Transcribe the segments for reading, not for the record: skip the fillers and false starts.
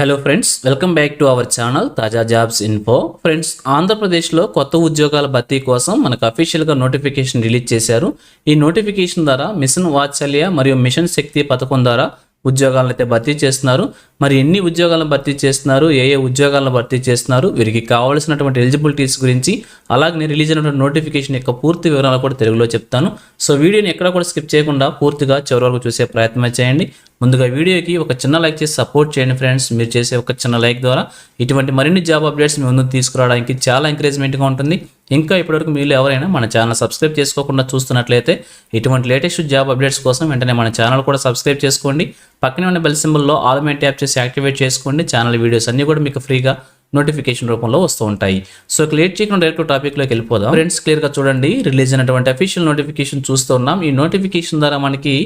Hello friends, welcome back to our channel తాజా jobs info. Friends, ఆంధ్రప్రదేశ్లో కొత్త ఉద్యోగాల భర్తీ కోసం మనకు అఫీషియల్గా నోటిఫికేషన్ రిలీజ్ చేశారు. ఈ నోటిఫికేషన్ ద్వారా మిషన్ వాత్సల్య మరియు మిషన్ శక్తి పథకం ద్వారా ఉద్యోగాలను అయితే భర్తీ చేస్తున్నారు. మరి ఎన్ని ఉద్యోగాలను భర్తీ చేస్తున్నారు, ఏ ఉద్యోగాలను భర్తీ చేస్తున్నారు, వీరికి కావాల్సినటువంటి ఎలిజిబిలిటీస్ గురించి, అలాగే రిలీజ్ అయినటువంటి నోటిఫికేషన్ యొక్క పూర్తి వివరాలు కూడా తెలుగులో చెప్తాను. సో వీడియోని ఎక్కడ కూడా స్కిప్ చేయకుండా పూర్తిగా చివరి వరకు చూసే ప్రయత్నం చేయండి. ముందుగా వీడియోకి ఒక చిన్న లైక్ చేసి సపోర్ట్ చేయండి ఫ్రెండ్స్. మీరు చేసే ఒక చిన్న లైక్ ద్వారా ఇటువంటి మరిన్ని జాబ్ అప్డేట్స్ మీ ముందుకు తీసుకురావడానికి చాలా ఎంకరేజ్మెంట్గా ఉంటుంది. ఇంకా ఇప్పటివరకు మీరు ఎవరైనా మన ఛానల్ సబ్స్క్రైబ్ చేసుకోకుండా చూస్తున్నట్లయితే ఇటువంటి లేటెస్ట్ జాబ్ అప్డేట్స్ కోసం వెంటనే మన ఛానల్ కూడా సబ్స్క్రైబ్ చేసుకోండి. పక్కనే ఉన్న బెల్ సింబల్లో ఆల్ మీద ట్యాప్ చేసి యాక్టివేట్ చేసుకోండి. ఛానల్ వీడియోస్ అన్నీ కూడా మీకు ఫ్రీగా నోటిఫికేషన్ రూపంలో వస్తూ ఉంటాయి. సో లేట్ చేయకుండా డైరెక్ట్ టాపిక్లోకి వెళ్ళిపోదాం. ఫ్రెండ్స్, క్లియర్గా చూడండి, రిలీజ్ అయినటువంటి అఫీషియల్ నోటిఫికేషన్ చూస్తూ ఉన్నాం. ఈ నోటిఫికేషన్ ద్వారా మనకి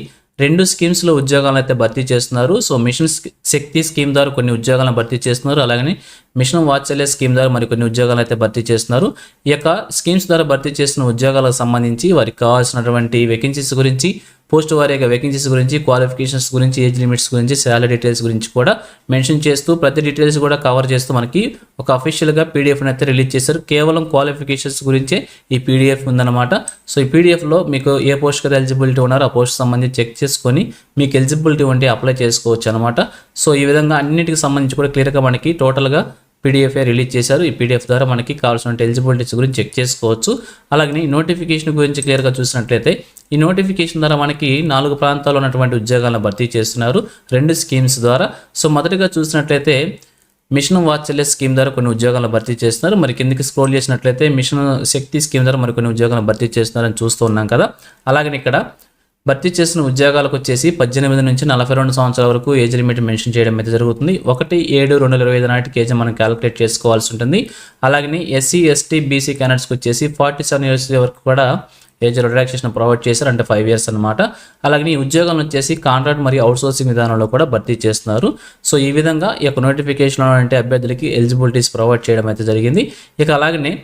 2 స్కీమ్స్లో ఉద్యోగాలను అయితే భర్తీ చేస్తున్నారు. సో మిషన్ శక్తి స్కీమ్ ద్వారా కొన్ని ఉద్యోగాలను భర్తీ చేస్తున్నారు. అలాగే మిషన్ వాత్సల్య స్కీమ్ ద్వారా మరికొన్ని ఉద్యోగాలు అయితే భర్తీ చేస్తున్నారు. ఈ యొక్క స్కీమ్స్ ద్వారా భర్తీ చేసిన ఉద్యోగాలకు సంబంధించి వారికి కావాల్సినటువంటి వేకెన్సీస్ గురించి, పోస్ట్ వారీగా వేకెన్సీస్ గురించి, క్వాలిఫికేషన్స్ గురించి, ఏజ్ లిమిట్స్ గురించి, శాలరీ డీటెయిల్స్ గురించి కూడా మెన్షన్ చేస్తూ ప్రతి డీటెయిల్స్ కూడా కవర్ చేస్తూ మనకి ఒక అఫీషియల్గా పీడిఎఫ్ని అయితే రిలీజ్ చేశారు. కేవలం క్వాలిఫికేషన్స్ గురించే ఈ పీడిఎఫ్ ఉందన్నమాట. సో ఈ పీడిఎఫ్లో మీకు ఏ పోస్ట్ కదా ఎలిజిబిలిటీ ఉన్నారో ఆ పోస్ట్ సంబంధించి చెక్ చేసుకొని మీకు ఎలిజిబిలిటీ ఉంటే అప్లై చేసుకోవచ్చు అనమాట. సో ఈ విధంగా అన్నింటికి సంబంధించి కూడా క్లియర్గా మనకి టోటల్గా పీడిఎఫ్ రిలీజ్ చేశారు. ఈ పీడిఎఫ్ ద్వారా మనకి కావాల్సిన ఎలిజిబిలిటీస్ గురించి చెక్ చేసుకోవచ్చు. అలాగే ఈ నోటిఫికేషన్ గురించి క్లియర్గా చూసినట్లయితే ఈ నోటిఫికేషన్ ద్వారా మనకి 4 ప్రాంతాల్లో ఉన్నటువంటి ఉద్యోగాలను భర్తీ చేస్తున్నారు 2 స్కీమ్స్ ద్వారా. సో మొదటిగా చూసినట్లయితే మిషన్ వాత్సల్య స్కీమ్ ద్వారా కొన్ని ఉద్యోగాలను భర్తీ చేస్తున్నారు. మరి కిందికి స్క్రోల్ చేసినట్లయితే మిషన్ శక్తి స్కీమ్ ద్వారా మరికొన్ని ఉద్యోగాలను భర్తీ చేస్తున్నారని చూస్తూ ఉన్నాం కదా. అలాగే ఇక్కడ భర్తీ చేసిన ఉద్యోగాలకు వచ్చేసి 18 నుంచి 42 సంవత్సరాల వరకు ఏజ్ లిమిట్ మెన్షన్ చేయడం అయితే జరుగుతుంది. 1/7/2025 నాటికి ఏజ్ మనం క్యాలిక్యులేట్ చేసుకోవాల్సి ఉంటుంది. అలాగే ఎస్సీ, ఎస్టీ, బీసీ క్యాండిడేట్స్కి వచ్చేసి 47 ఇయర్స్ వరకు కూడా ఏజ్ రిలాక్సేషన్ ప్రొవైడ్ చేశారు, అంటే 5 ఇయర్స్ అనమాట. అలాగే ఈ ఉద్యోగాలను వచ్చేసి కాంట్రాక్ట్ మరియు అవుట్సోర్సింగ్ విధానంలో కూడా భర్తీ చేస్తున్నారు. సో ఈ విధంగా ఈ యొక్క నోటిఫికేషన్లో అంటే అభ్యర్థులకి ఎలిజిబిలిటీస్ ప్రొవైడ్ చేయడం అయితే జరిగింది. ఇక అలాగనే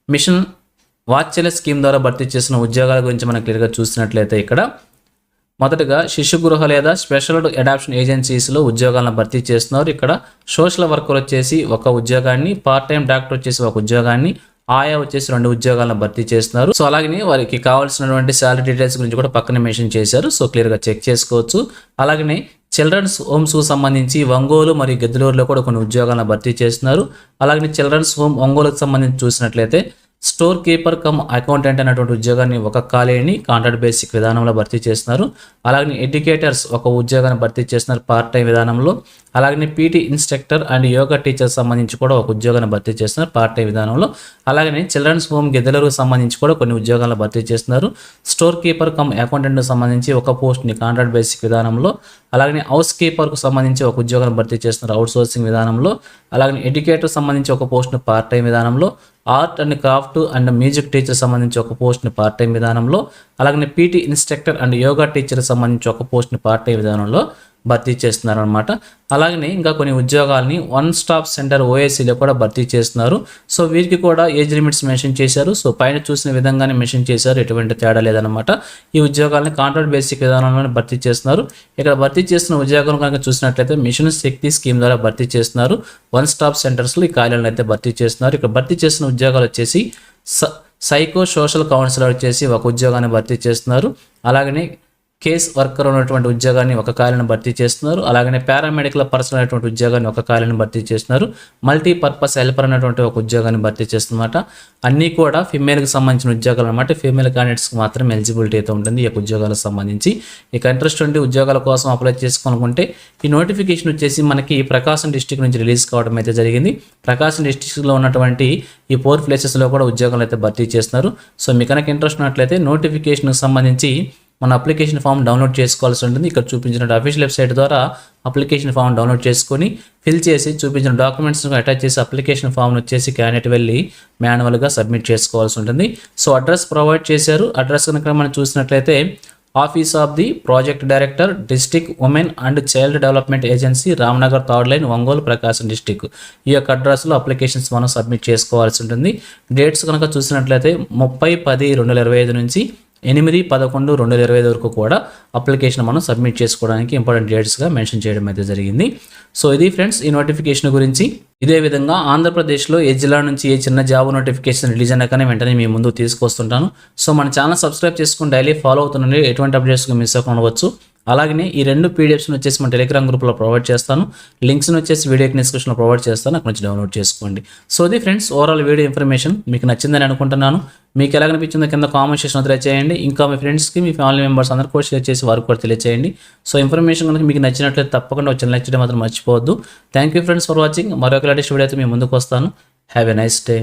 మిషన్ వాత్సల్య స్కీమ్ ద్వారా భర్తీ చేసిన ఉద్యోగాల గురించి మనం క్లియర్గా చూసినట్లయితే ఇక్కడ మొదటగా శిశు గృహ లేదా స్పెషల్ అడాప్షన్ ఏజెన్సీస్లో ఉద్యోగాలను భర్తీ చేస్తున్నారు. ఇక్కడ సోషల్ వర్కర్ వచ్చేసి ఒక ఉద్యోగాన్ని, పార్ట్ టైం డాక్టర్ వచ్చేసి ఒక ఉద్యోగాన్ని, ఆయా వచ్చేసి 2 ఉద్యోగాలను భర్తీ చేస్తున్నారు. సో అలాగే వారికి కావాల్సినటువంటి శాలరీ డీటెయిల్స్ గురించి కూడా పక్కనే మెన్షన్ చేశారు. సో క్లియర్గా చెక్ చేసుకోవచ్చు. అలాగే చిల్డ్రన్స్ హోమ్స్కు సంబంధించి ఒంగోలు మరియు గిద్దలూరులో కూడా కొన్ని ఉద్యోగాలను భర్తీ చేస్తున్నారు. అలాగే చిల్డ్రన్స్ హోమ్ ఒంగోలుకు సంబంధించి చూసినట్లయితే స్టోర్ కీపర్ కమ్ అకౌంటెంట్ అనేటువంటి ఉద్యోగాన్ని ఒక ఖాళీని కాంట్రాక్ట్ బేసిక్ విధానంలో భర్తీ చేస్తున్నారు. అలాగే ఎడ్యుకేటర్స్ ఒక ఉద్యోగాన్ని భర్తీ చేస్తున్నారు పార్ట్ టైం విధానంలో. అలాగే PT instructor and yoga teacher సంబంధించి కూడా ఒక ఉద్యోగాన్ని భర్తీ చేస్తున్నారు పార్ట్ టైం విధానంలో. అలాగే చిల్డ్రన్స్ హోమ్ గిద్దలూరుకు సంబంధించి కూడా కొన్ని ఉద్యోగాలను భర్తీ చేస్తున్నారు. స్టోర్ కీపర్ కమ్ అకౌంటెంట్కి సంబంధించి ఒక పోస్ట్ని కాంట్రాక్ట్ బేసిక్ విధానంలో. అలాగే హౌస్ కీపర్కు సంబంధించి ఒక ఉద్యోగాన్ని భర్తీ చేస్తున్నారు అవుట్సోర్సింగ్ విధానంలో. అలాగే ఎడ్యుకేటర్ సంబంధించి ఒక పోస్ట్ని పార్ట్ టైం విధానంలో. Art and craft and music teacher సంబంధించి ఒక పోస్ట్ని పార్ట్ టైం విధానంలో. అలాగే PT instructor and yoga teacher సంబంధించి ఒక పోస్ట్ని పార్ట్ టైం విధానంలో భర్తీ చేస్తున్నారు అనమాట. అలాగే ఇంకా కొన్ని ఉద్యోగాలని వన్ స్టాప్ సెంటర్ ఓఎస్సీలో కూడా భర్తీ చేస్తున్నారు. సో వీరికి కూడా ఏజ్ లిమిట్స్ మెన్షన్ చేశారు. సో పైన చూసిన విధంగానే మెన్షన్ చేశారు, ఎటువంటి తేడా లేదనమాట. ఈ ఉద్యోగాలని కాంట్రాక్ట్ బేసిక్ విధానంలోనే భర్తీ చేస్తున్నారు. ఇక్కడ భర్తీ చేస్తున్న ఉద్యోగాలు కనుక చూసినట్లయితే మిషన్ శక్తి స్కీమ్ ద్వారా భర్తీ చేస్తున్నారు. వన్ స్టాప్ సెంటర్స్లో ఈ ఖాళీలను అయితే భర్తీ చేస్తున్నారు. ఇక్కడ భర్తీ చేసిన ఉద్యోగాలు వచ్చేసి సైకో సోషల్ కౌన్సిలర్ వచ్చేసి ఒక ఉద్యోగాన్ని భర్తీ చేస్తున్నారు. అలాగనే కేస్ వర్కర్ ఉన్నటువంటి ఉద్యోగాన్ని ఒక ఖాళీని భర్తీ చేస్తున్నారు. అలాగే పారామెడికల్ పర్సన్ అనేటువంటి ఉద్యోగాన్ని ఒక ఖాళీని భర్తీ చేస్తున్నారు. మల్టీపర్పస్ హెల్పర్ అనేటువంటి ఒక ఉద్యోగాన్ని భర్తీ చేస్తున్నమాట. అన్నీ కూడా ఫీమేల్కి సంబంధించిన ఉద్యోగాలు అనమాట. ఫీమేల్ క్యాండిడేట్స్కి మాత్రం ఎలిజిబిలిటీ అయితే ఉంటుంది ఈ యొక్క ఉద్యోగాలకు సంబంధించి. ఇక ఇంట్రెస్ట్ ఉంటే ఉద్యోగాల కోసం అప్లై చేసుకోవాలనుకుంటే ఈ నోటిఫికేషన్ వచ్చేసి మనకి ప్రకాశం డిస్టిక్ నుంచి రిలీజ్ కావడం అయితే జరిగింది. ప్రకాశం డిస్టిక్లో ఉన్నటువంటి ఈ 4 ప్లేసెస్లో కూడా ఉద్యోగాలు అయితే భర్తీ చేస్తున్నారు. సో మీకు కనుక ఇంట్రెస్ట్ ఉన్నట్లయితే నోటిఫికేషన్కి సంబంధించి మన అప్లికేషన్ ఫామ్ డౌన్లోడ్ చేసుకోవాల్సి ఉంటుంది. ఇక్కడ చూపించిన అఫీషియల్ వెబ్సైట్ ద్వారా అప్లికేషన్ ఫామ్ డౌన్లోడ్ చేసుకొని ఫిల్ చేసి చూపించిన డాక్యుమెంట్స్ అటాచ్ చేసి అప్లికేషన్ ఫామ్ వచ్చేసి క్యాండిడేట్ వెళ్ళి మాన్యువల్గా సబ్మిట్ చేసుకోవాల్సి ఉంటుంది. సో అడ్రస్ ప్రొవైడ్ చేశారు. అడ్రస్ కనుక మనం చూసినట్లయితే office of the project director, district women and child development agency, Ramnagar 3rd line, Ongole, Prakasam district. ఈ యొక్క అడ్రస్లో అప్లికేషన్స్ మనం సబ్మిట్ చేసుకోవాల్సి ఉంటుంది. డేట్స్ కనుక చూసినట్లయితే 30/10/2025 నుంచి 8/11/2025 వరకు కూడా అప్లికేషన్ మనం సబ్మిట్ చేసుకోవడానికి ఇంపార్టెంట్ డేట్స్గా మెన్షన్ చేయడం అయితే జరిగింది. సో ఇది ఫ్రెండ్స్ ఈ నోటిఫికేషన్ గురించి. ఇదే విధంగా ఆంధ్రప్రదేశ్లో ఏ జిల్లా నుంచి ఏ చిన్న జాబ్ నోటిఫికేషన్ రిలీజ్ అయినా కానీ వెంటనే మీ ముందు తీసుకొస్తుంటాను. సో మన ఛానల్ సబ్స్క్రైబ్ చేసుకుని డైలీ ఫాలో అవుతుండండి, ఎటువంటి అప్డేట్స్గా మిస్ అవ్వకుండా ఉండవచ్చు. అలాగే ఈ 2 పీడిఎఫ్స్ని వచ్చేసి మన టెలిగ్రామ్ గ్రూప్లో ప్రొవైడ్ చేస్తాను. లింక్స్ని వచ్చేసి వీడియో డిస్క్రిప్షన్లో ప్రొవైడ్ చేస్తాను, అక్కడ నుంచి డౌన్లోడ్ చేసుకోండి. సో ఇది ఫ్రెండ్స్ ఓవరాల్ వీడియో ఇన్ఫర్మేషన్ మీకు నచ్చిందని అనుకుంటున్నాను. మీకు ఎలా అనిపించిందో కింద కామెంట్ సెక్షన్లో తెలియజేయండి. ఇంకా మీ ఫ్రెండ్స్కి మీ ఫ్యామిలీ మెంబర్స్ అందరికీ కూడా షేర్ చేసి వారికి కూడా తెలియజేయండి. సో ఇన్ఫర్మేషన్ కనుక మీకు నచ్చినట్లయితే తప్పకుండా వచ్చి లైక్ చేయడం మాత్రం మర్చిపోవద్దు. Thank you friends for watching. మరొక లేటెస్ట్ వీడియో అయితే మీ ముందుకు వస్తాను. Have a nice day.